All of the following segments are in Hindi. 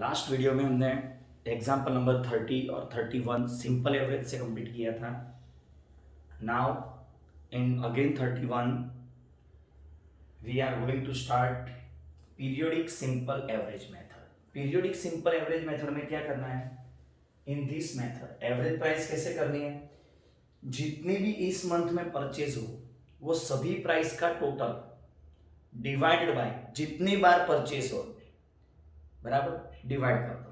लास्ट वीडियो में हमने एग्जाम्पल नंबर 30 और 31 सिंपल एवरेज से कंप्लीट किया था। Now in again 31 we are going to start periodic simple average method. Periodic simple average method में क्या करना है? In this method average price कैसे करनी है? जितनी भी इस मंथ में परचेज हो वो सभी प्राइस का टोटल डिवाइडेड बाय जितनी बार परचेज हो बराबर डिवाइड कर दो।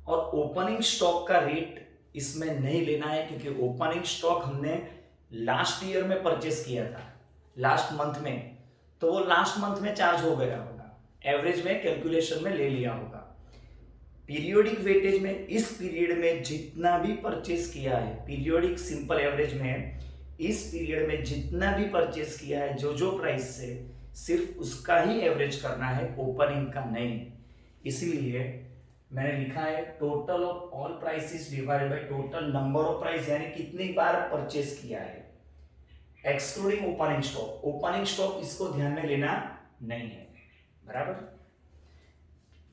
और ओपनिंग स्टॉक का रेट इसमें नहीं लेना है क्योंकि ओपनिंग स्टॉक हमने लास्ट ईयर में परचेस किया था, लास्ट मंथ में, तो वो लास्ट मंथ में चार्ज हो गया होगा, एवरेज में कैलकुलेशन में ले लिया होगा। पीरियोडिक वेटेज में इस पीरियड में जितना भी परचेस किया है, पीरियोडिक सिंपल एवरेज में इस पीरियड में जितना भी परचेस किया है जो जो प्राइस से, सिर्फ उसका ही एवरेज करना है, ओपनिंग का नहीं। इसलिए मैंने लिखा है total of all prices divided by total number of price, यानी कितनी बार परचेस किया है, excluding opening stock. Opening stock इसको ध्यान में लेना नहीं है, बराबर।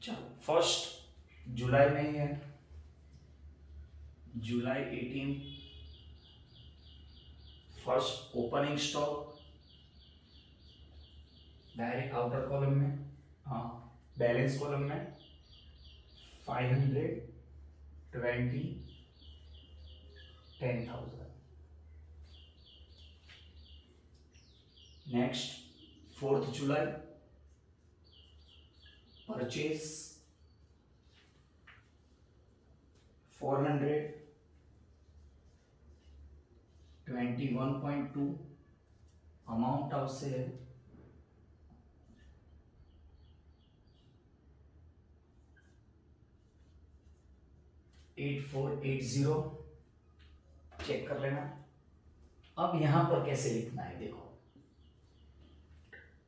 चलो फर्स्ट जुलाई में ही है, जुलाई 18 first opening stock direct outer column में, हाँ बैलेंस कॉलम में 520 10,000। नेक्स्ट 4th जुलाई purchase 421.2, amount of sale 8480। Check कर लेना। अब यहां पर कैसे लिखना है देखो,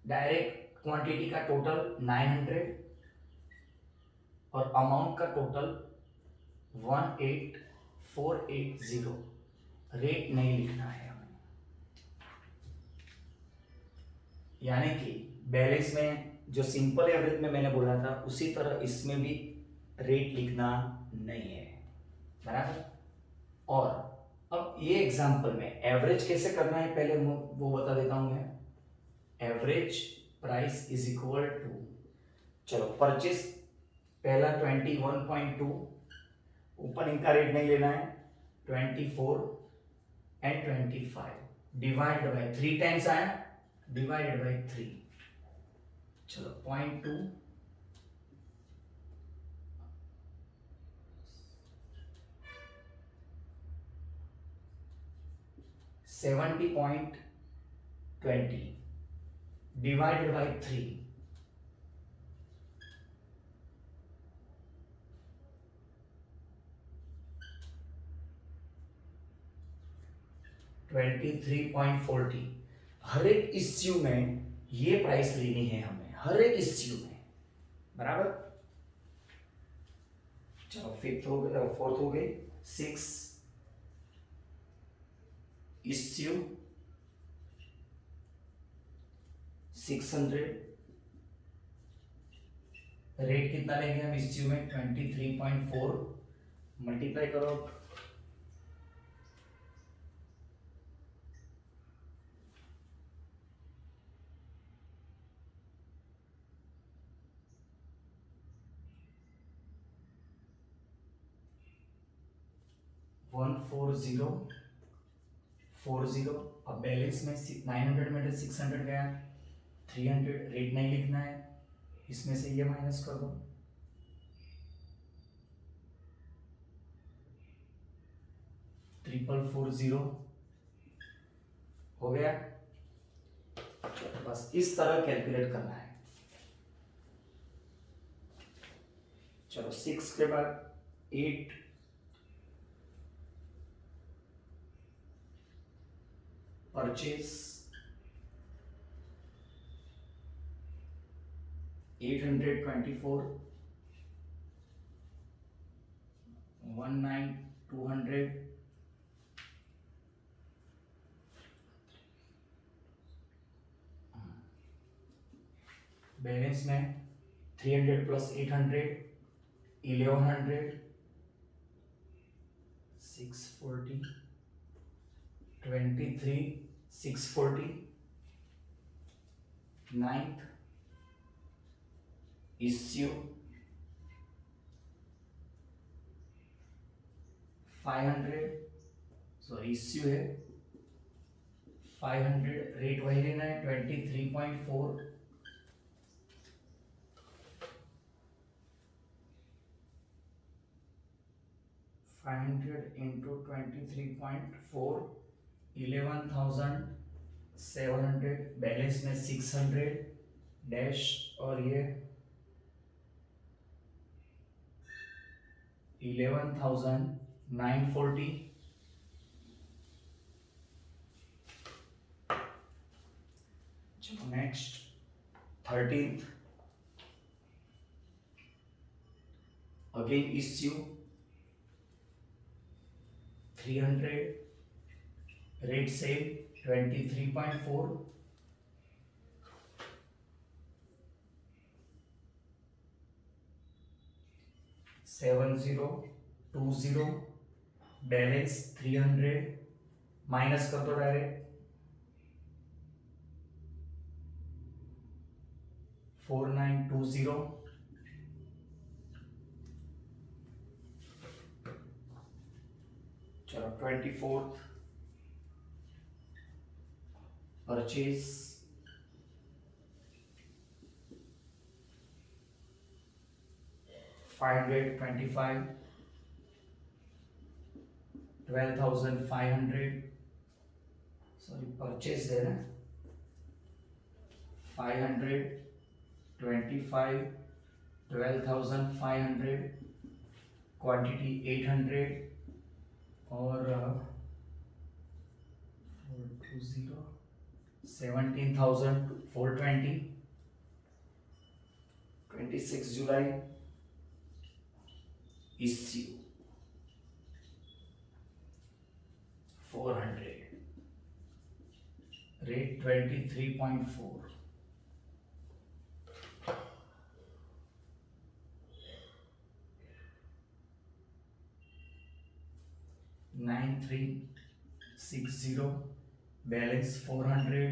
डायरेक्ट क्वांटिटी का टोटल 900 और अमाउंट का टोटल 18480। रेट नहीं लिखना है हमें, यानी कि बैलेंस में जो सिंपल एवरेज में मैंने बोला था उसी तरह इसमें भी रेट लिखना नहीं है, बराबर। और अब ये एग्जांपल में एवरेज कैसे करना है पहले वो बता देता हूं मैं। Average price is equal to, चलो परचेस पहला 21.2, ओपनिंग का रेट नहीं लेना है, 24 एंड 25 डिवाइड बाय 3 टाइम्स आया, डिवाइडेड बाय 3। चलो 0.2 70.20 डिवाइडेड बाय 3, 23.40। हर एक इश्यू में ये प्राइस लेनी है हमें, हर एक इश्यू में, बराबर। चलो फिफ्थ हो गई, फोर्थ हो गई, 6 इश्यू 600। रेट कितना लेंगे हम इश्यू में? 23.4 मल्टीप्लाई करो 14040। अब बैलेंस में 900 में 600 गया, 300। रेट नहीं लिखना है, इसमें से ये माइनस कर दो, 3440 हो गया। बस इस तरह कैलकुलेट करना है। चलो 6 के बाद 8, परचेज 824, 19200, बैलेंस में 300 plus 800 1100, 640, 23, 640, 9th issue 500, sorry issue है 500, रेट वही लेना है 23.4, 500 into 23.4, 11,700, बैलेंस में 600 डैश और ये 11,940, चलो next 13th, again issue 300, rate same 23.4, 7020, balance 300, minus कर दो डायरेक्ट 4920, चलो 24th, परचेज 525, 12,500, सॉरी परचेज है ना 525, 12,500, क्वांटिटी 800 और 420, 17,420, 26 जुलाई इश्यू 400, रेट 23.4, 9360, बैलेंस 400,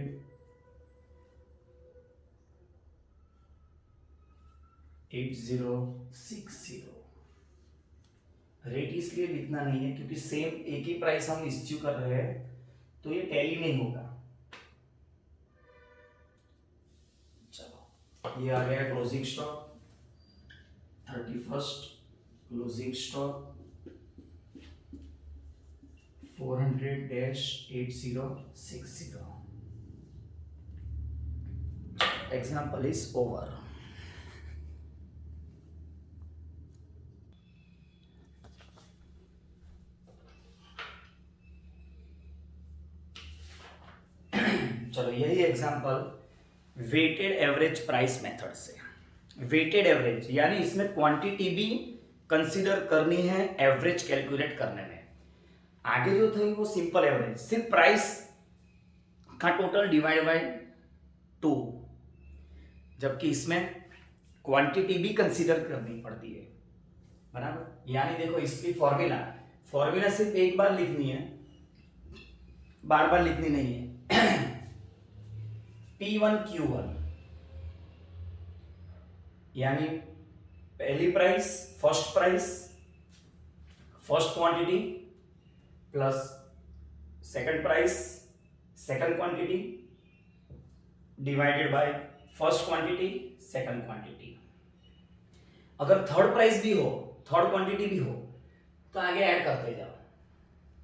8060, रेट इसलिए लिखना नहीं है क्योंकि सेम एक ही प्राइस हम इश्यू कर रहे हैं तो ये टैली नहीं होगा। चलो ये आ गया closing stock 31st, closing stock 400-8060, example is over। चलो यही example weighted average price method से, वेटेड एवरेज यानी इसमें क्वांटिटी भी कंसीडर करनी है एवरेज कैलकुलेट करने में। आगे जो थे वो सिंपल एवरेज, सिर्फ प्राइस का टोटल डिवाइड बाय 2, जबकि इसमें क्वांटिटी भी कंसीडर करनी पड़ती है, बराबर। यानी देखो इसकी फॉर्मूला फॉर्मूला सिर्फ एक बार लिखनी है, बार बार लिखनी नहीं है। P1Q1 यानी पहली price, first quantity plus second price, second quantity divided by first quantity, second quantity. अगर थर्ड प्राइस भी हो, थर्ड क्वांटिटी भी हो तो आगे ऐड करते जाओ।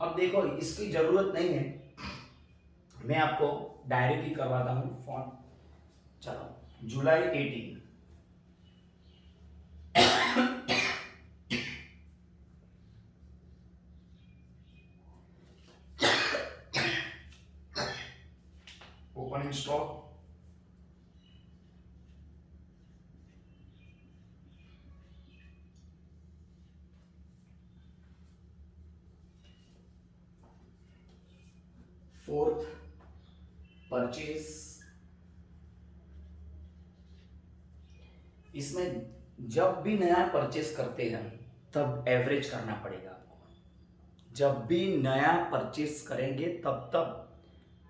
अब देखो इसकी जरूरत नहीं है, मैं आपको डायरेक्टली करवाता हूं फॉर्म। चलो जुलाई 18, ओपनिंग स्टॉक 4th, परचेज। इसमें जब भी नया परचेस करते हैं तब एवरेज करना पड़ेगा आपको। जब भी नया परचेस करेंगे तब तब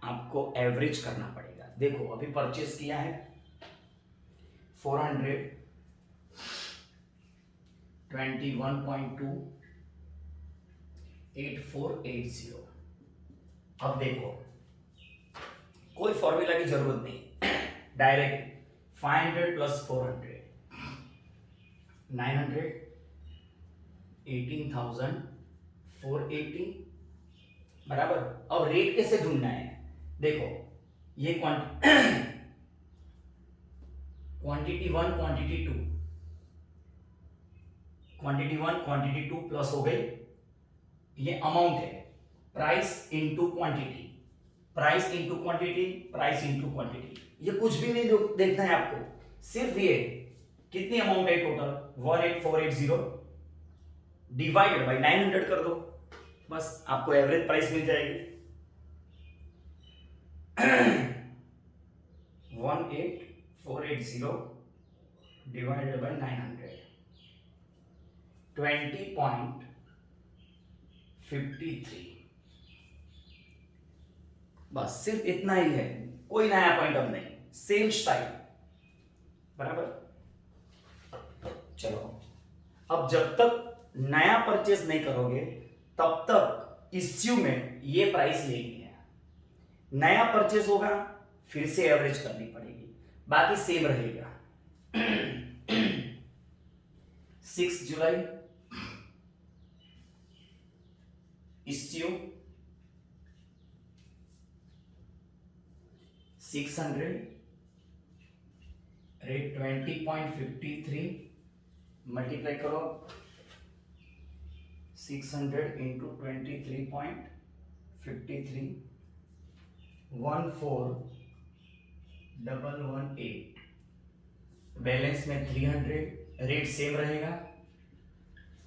आपको एवरेज करना पड़ेगा। देखो अभी परचेस किया है 421.2 8480। अब देखो कोई फॉर्मूला की जरूरत नहीं, डायरेक्ट 500 प्लस 400 900 18,480 बराबर। अब रेट कैसे ढूंढना है, देखो ये quantity one quantity two plus हो गई, ये अमाउंट है, price into quantity, price into quantity, price into quantity. ये कुछ भी नहीं देखना है आपको, सिर्फ ये कितनी अमाउंट है टोटल 18480 डिवाइडेड बाय 900 कर दो, बस आपको एवरेज प्राइस मिल जाएगी। 18480 डिवाइडेड बाय 900 20.53। बस सिर्फ इतना ही है, कोई नया पॉइंट अब नहीं, सेम स्टाइल बराबर। चलो अब जब तक नया परचेज नहीं करोगे तब तक इश्यू में ये प्राइस लेनी है। नया परचेज होगा फिर से एवरेज करनी पड़ेगी, बाकी सेम रहेगा। 6 जुलाई इश्यू 600 रेट 20.53 मल्टीप्लाई करो 600 इंटू 23.53 14,118 बैलेंस में 300, रेट सेम रहेगा।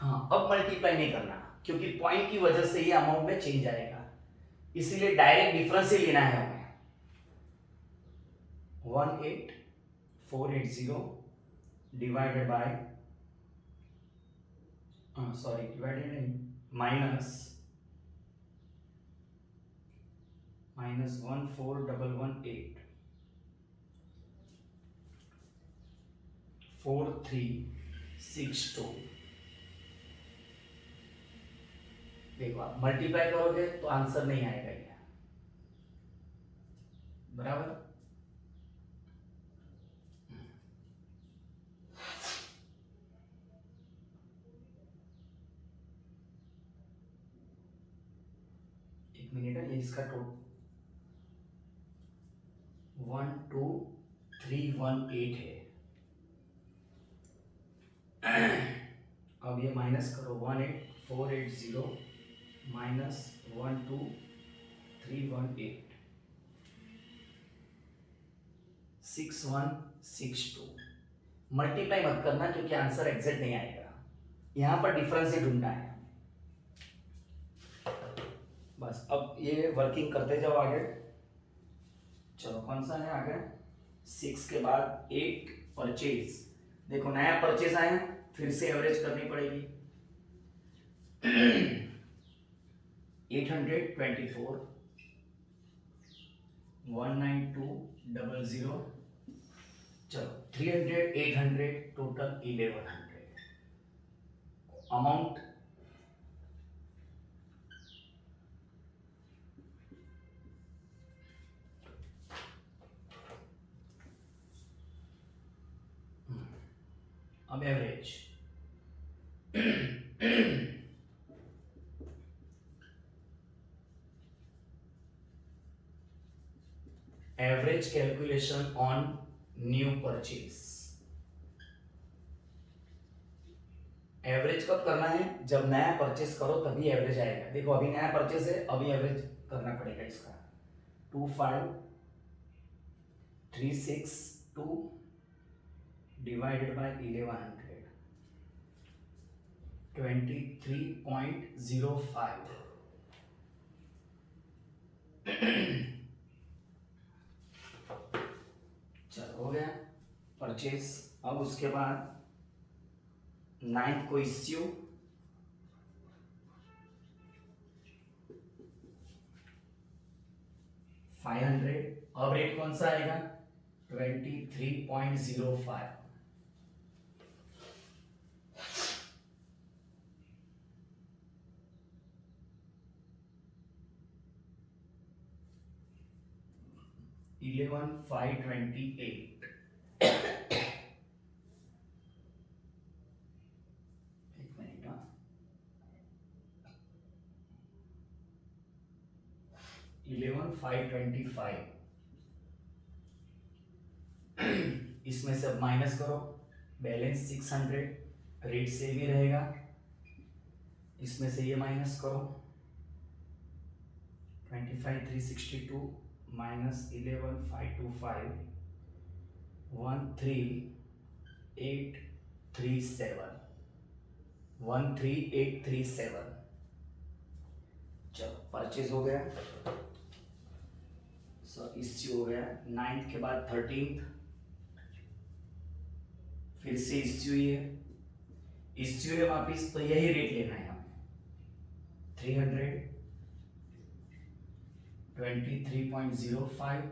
हाँ अब मल्टीप्लाई नहीं करना क्योंकि पॉइंट की वजह से ये अमाउंट में चेंज आएगा, इसीलिए डायरेक्ट डिफरेंस ही लेना है हमें। 18480 डिवाइडेड बाय सॉरी डिवाइडेड नहीं माइनस 14118 4362। देखो आप मल्टीप्लाई करोगे तो आंसर नहीं आएगा ये, बराबर। एक मिनट है, ये इसका टोटल 12318 है। अब ये माइनस करो 18480 माइनस 12318 6162। मल्टीप्लाई मत करना क्योंकि आंसर एग्जैक्ट नहीं आएगा, यहां पर डिफरेंस ही ढूंढना है बस। अब ये वर्किंग करते जाओ आगे। चलो कौन सा है आगे, 6 के बाद 8 परचेज। देखो नया परचेज आया फिर से एवरेज करनी पड़ेगी। 824 19200 चलो 300 800 टोटल 1100 अमाउंट। अब average average calculation on new purchase. Average कब करना है, जब नया परचेज करो तभी एवरेज आएगा। देखो अभी नया परचेज है, अभी एवरेज करना पड़ेगा इसका। 25362 डिवाइडेड बाय 1100 23.05 चलो हो गया परचेज। अब उसके बाद नाइन्थ को इश्यू, 500। अब रेट कौन सा आएगा? 23.05। इलेवन 528। एक मिनट, 11,525। इसमें से अब माइनस करो, बैलेंस 600, रेट सेम ही रहेगा। इसमें से ये माइनस करो, 25,362 माइनस 11,525, 13,837, 13,837। चलो परचेज हो गया, इश्यू हो गया। 9th के बाद 13th, फिर से इश्यू है वापिस, तो यही रेट लेना है हमें, 300, 23.05,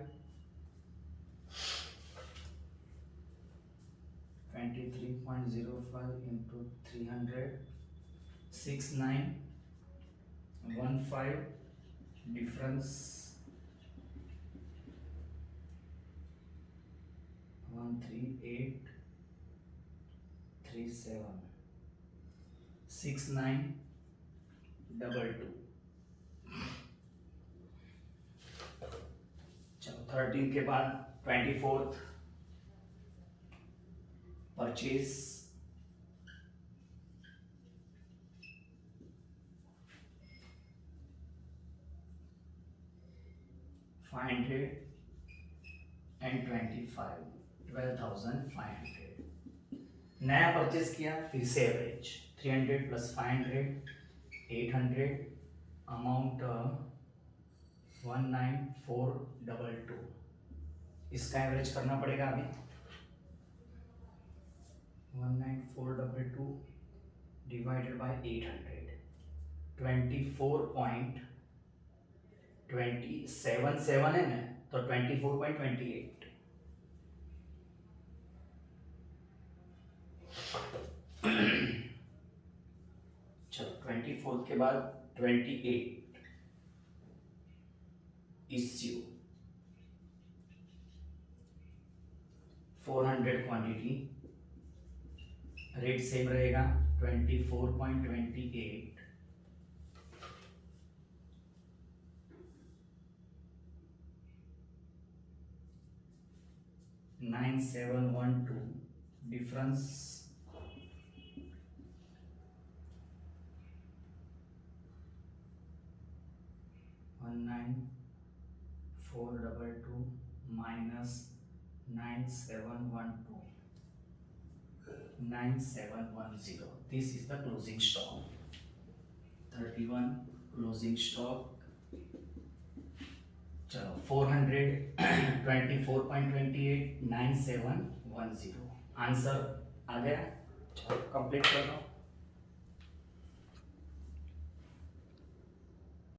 23.05 into 300, 6915, डिफरेंस 13837, 6922। चलो 13 के बाद 24th, परचेज, $525, 12,500। नया परचेज किया, फिर से एवरेज 300 प्लस 500, 800, अमाउंट 19422। इसका एवरेज करना पड़ेगा अभी, 19422 डिवाइडेड बाय 800, 24.277 है ना, तो 24.28। चलो 24 के बाद 28, इश्यू 400 क्वांटिटी, रेट सेम रहेगा 24.28, 9712, difference 19422 minus 9712, 9710. This is the closing stock. 31 closing stock. चलो 424.28, 9710 आंसर आ गया। चलो कंप्लीट कर दो।